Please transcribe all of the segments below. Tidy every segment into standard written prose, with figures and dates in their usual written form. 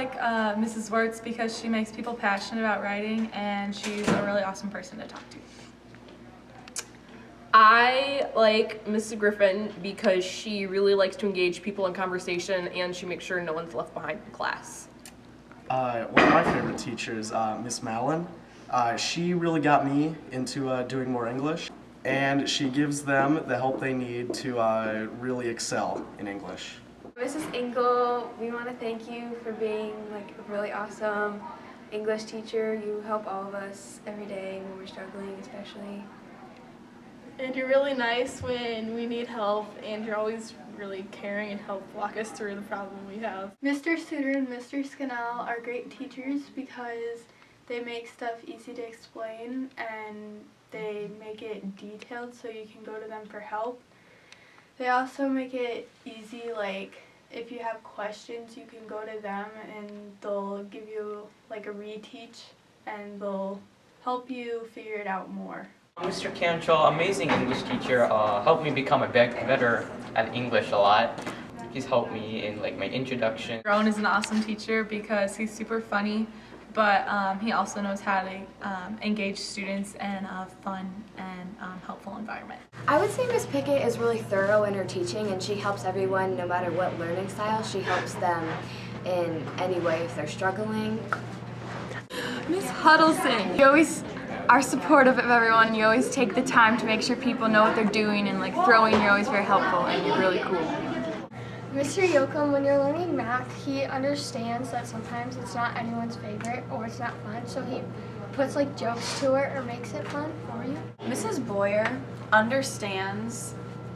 like Mrs. Wirtz because she makes people passionate about writing, and she's a really awesome person to talk to. I like Mrs. Griffin because she really likes to engage people in conversation, and she makes sure no one's left behind in class. One of my favorite teachers, Miss Mallon. She really got me into doing more English, and she gives them the help they need to really excel in English. Mrs. Engel, we want to thank you for being like a really awesome English teacher. You help all of us every day when we're struggling, especially. And you're really nice when we need help, and you're always really caring and help walk us through the problem we have. Mr. Suter and Mr. Scannell are great teachers because they make stuff easy to explain and they make it detailed so you can go to them for help. They also make it easy, like if you have questions you can go to them and they'll give you like a reteach and they'll help you figure it out more. Mr. Cantrell, amazing English teacher, helped me become better at English a lot. He's helped me in like my introduction. Rowan is an awesome teacher because he's super funny, but he also knows how to engage students in a fun and helpful environment. I would say Miss Pickett is really thorough in her teaching, and she helps everyone no matter what learning style. She helps them in any way if they're struggling. Miss Huddleston, you always are supportive of everyone. You always take the time to make sure people know what they're doing, and like throwing, you're always very helpful and you're really cool. Mr. Yoakum, when you're learning math, he understands that sometimes it's not anyone's favorite or it's not fun, so he puts like jokes to it or makes it fun for you. Mrs. Boyer understands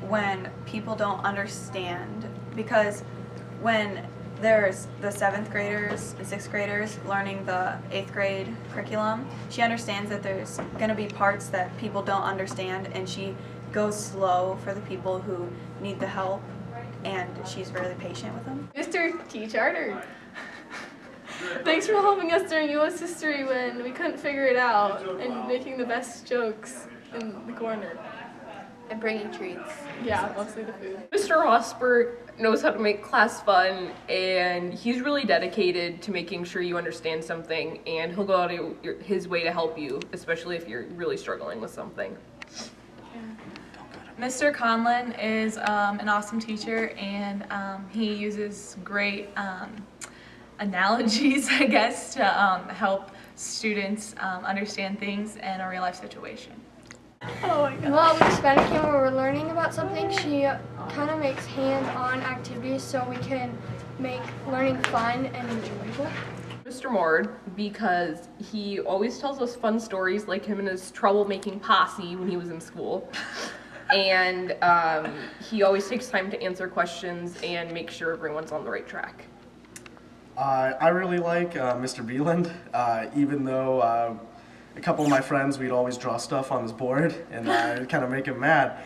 when people don't understand, because when there's the 7th graders and 6th graders learning the 8th grade curriculum, she understands that there's going to be parts that people don't understand, and she goes slow for the people who need the help, and she's really patient with them. Mr. T. Charter, thanks for helping us during U.S. history when we couldn't figure it out and making the best jokes in the corner. And bringing treats. Yeah, mostly the food. Mr. Rosberg knows how to make class fun, and he's really dedicated to making sure you understand something, and he'll go out of his way to help you, especially if you're really struggling with something. Mr. Conlon is an awesome teacher, and he uses great analogies, I guess, to help students understand things in a real life situation. Oh my God. Well, Miss Bennekin, when we're learning about something, she kind of makes hands-on activities so we can make learning fun and enjoyable. Mr. Mord, because he always tells us fun stories like him and his troublemaking posse when he was in school. And he always takes time to answer questions and make sure everyone's on the right track. I really like Mr. Beeland, even though a couple of my friends, we'd always draw stuff on his board and kind of make him mad.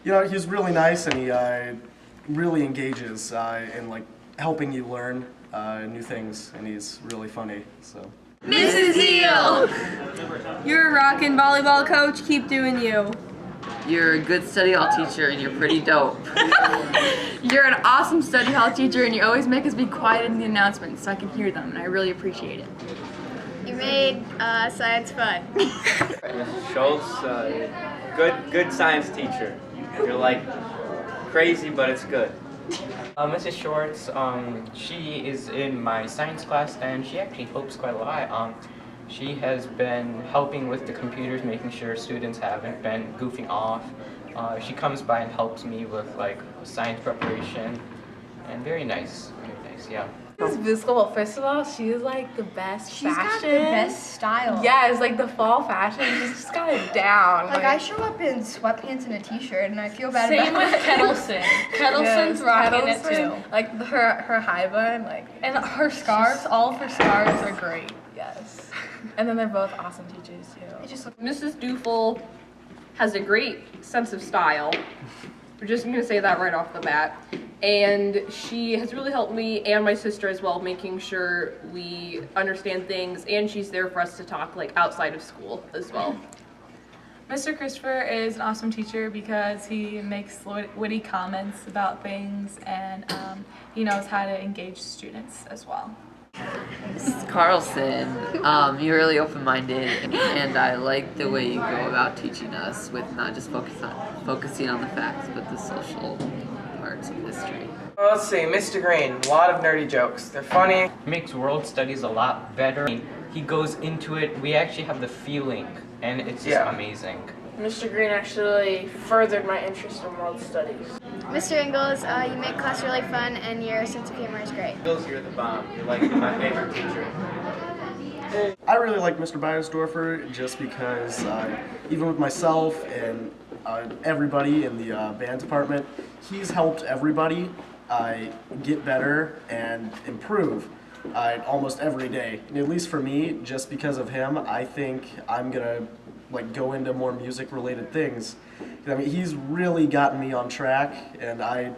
You know, he's really nice, and he really engages in like helping you learn new things, and he's really funny. So. Mrs. Eel! You're a rockin' volleyball coach, keep doing you. You're a good study hall teacher, and you're pretty dope. You're an awesome study hall teacher, and you always make us be quiet in the announcements so I can hear them, and I really appreciate it. You made science fun. Mrs. Schultz, good science teacher. You're like crazy, but it's good. Mrs. Schwartz, she is in my science class, and she actually helps quite a lot. She has been helping with the computers, making sure students haven't been goofing off. She comes by and helps me with like science preparation, and very nice, yeah. This musical, well, first of all, she is like the best She's fashion. got the best style. Yeah, it's like the fall fashion. She's just got it down. Like I show up in sweatpants and a t-shirt, and I feel bad Same about with Kettleson. Kettleson's rocking it too. Like her high bun, like And her scarves, all of her scarves are great. yes. And then they're both awesome teachers too. It just looks. Mrs. Dufel has a great sense of style. We're just going to say that right off the bat. And she has really helped me and my sister as well, making sure we understand things, and she's there for us to talk like outside of school as well. Mr. Christopher is an awesome teacher because he makes witty comments about things, and he knows how to engage students as well. Carlson, you're really open-minded, and I like the way you go about teaching us with not just focusing on the facts, but the social parts of history. Well, let's see, Mr. Green, a lot of nerdy jokes. They're funny. Makes world studies a lot better. He goes into it, we actually have the feeling, and it's just amazing. Mr. Green actually furthered my interest in world studies. Mr. Ingalls, you make class really fun and your sense of humor is great. Ingalls, you're the bomb. You're like my favorite teacher. I really like Mr. Beiersdorfer just because even with myself and everybody in the band department, he's helped everybody get better and improve almost every day. And at least for me, just because of him, I think I'm gonna go into more music related things. I mean, he's really gotten me on track, and I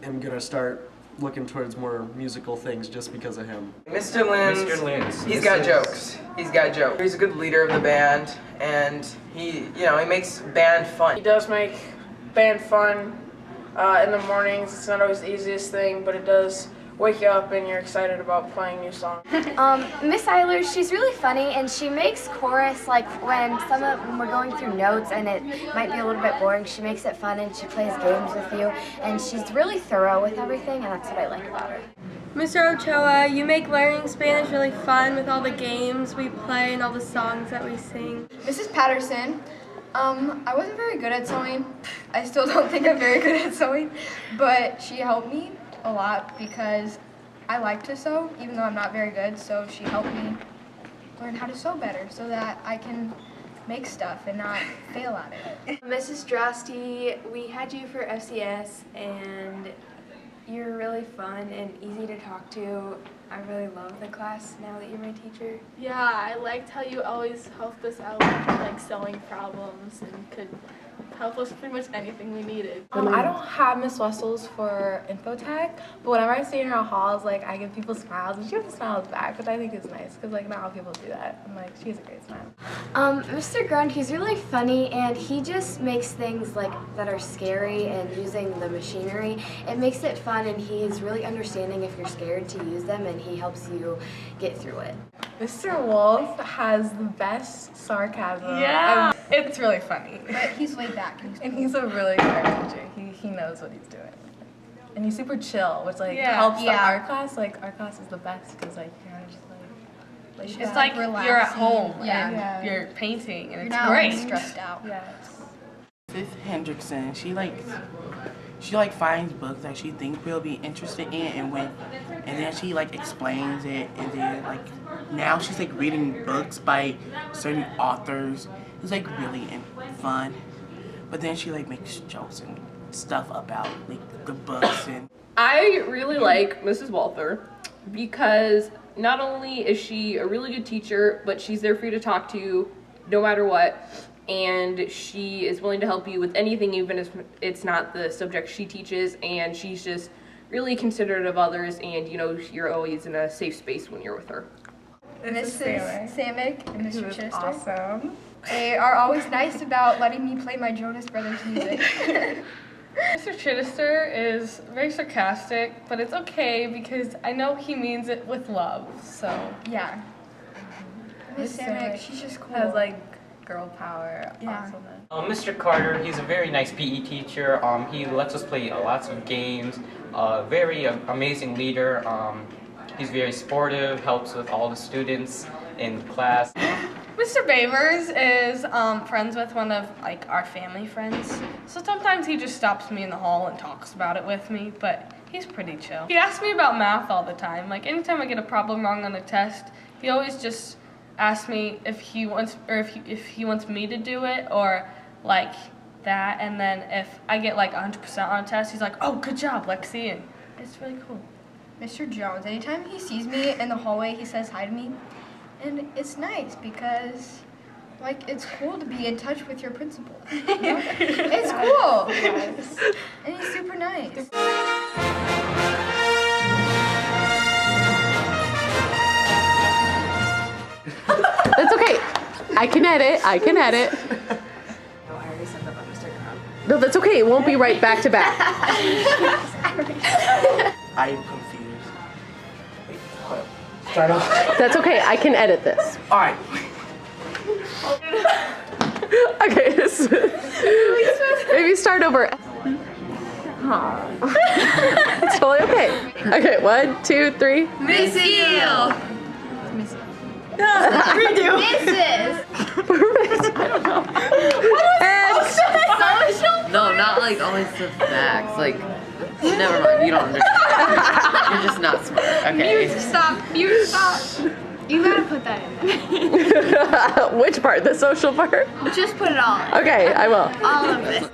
am gonna start looking towards more musical things just because of him. Mr. Linz, he's got jokes. He's got jokes. He's a good leader of the band, and he makes band fun. He does make band fun in the mornings. It's not always the easiest thing, but it does wake you up and you're excited about playing new songs. Miss Eilers, she's really funny and she makes chorus when we're going through notes and it might be a little bit boring. She makes it fun and she plays games with you and she's really thorough with everything and that's what I like about her. Mr. Ochoa, you make learning Spanish really fun with all the games we play and all the songs that we sing. Mrs. Patterson, I wasn't very good at sewing. I still don't think I'm very good at sewing, but she helped me a lot because I like to sew, even though I'm not very good, so she helped me learn how to sew better so that I can make stuff and not fail at it. Mrs. Drosty, we had you for FCS and you're really fun and easy to talk to. I really love the class now that you're my teacher. Yeah, I liked how you always helped us out with sewing problems and could help us with pretty much anything we needed. I don't have Miss Wessels for info tech, but whenever I see her in our halls, I give people smiles, and she gives smiles back, which I think is nice, because not all people do that. I'm she has a great smile. Mr. Grund, he's really funny, and he just makes things that are scary and using the machinery. It makes it fun, and he's really understanding if you're scared to use them, and he helps you get through it. Mr. Wolf has the best sarcasm. Yeah. It's really funny. But he's laid back. And he's a really good art teacher. He knows what he's doing. And he's super chill, which helps the art class. Art class is the best because you're just it's like relaxing. you're at home and you're painting and you're it's not great. stressed out. Yes. Sis Hendrickson, she finds books that she thinks we'll be interested in and then she explains it and then now she's reading books by certain authors. It's really fun. But then she makes jokes and stuff about the books and I really like Mrs. Walther because not only is she a really good teacher, but she's there for you to talk to no matter what. And she is willing to help you with anything, even if it's not the subject she teaches, and she's just really considerate of others, and you're always in a safe space when you're with her. Mrs. Samick and Mr. Chittister. Awesome. They are always nice about letting me play my Jonas Brothers music. Mr. Chittister is very sarcastic, but it's okay because I know he means it with love, so. Yeah. Miss Samick, she's just cool. Has girl power, Yeah. awesomeness. Mr. Carter, he's a very nice PE teacher. He lets us play lots of games. Very amazing leader. He's very sportive, helps with all the students in class. Mr. Bavers is friends with one of our family friends, so sometimes he just stops me in the hall and talks about it with me, but he's pretty chill. He asks me about math all the time. Anytime I get a problem wrong on a test, he always just asks me if he wants me to do it or that, and then if I get 100% on a test, he's like, "Oh, good job, Lexi," and it's really cool. Mr. Jones, anytime he sees me in the hallway, he says hi to me. And it's nice because, it's cool to be in touch with your principal. It's cool. Yes. And he's super nice. That's okay. I can edit. No, I already said that about Mr. Graham. No, that's okay. It won't be right back to back. I'm confused. Wait, hold up. Start off. That's okay. I can edit this. All right. Okay. Maybe start over. It's totally okay. Okay, 1, 2, 3. Mrs. Eel. Redo. Mrs. Perfect. I don't know. Social? No, not like always the facts. Like, never mind. You don't understand. You're just not smart. Okay. Stop. You stop. You gotta put that in there. Which part? The social part? Just put it all in. Okay, I will. All of it.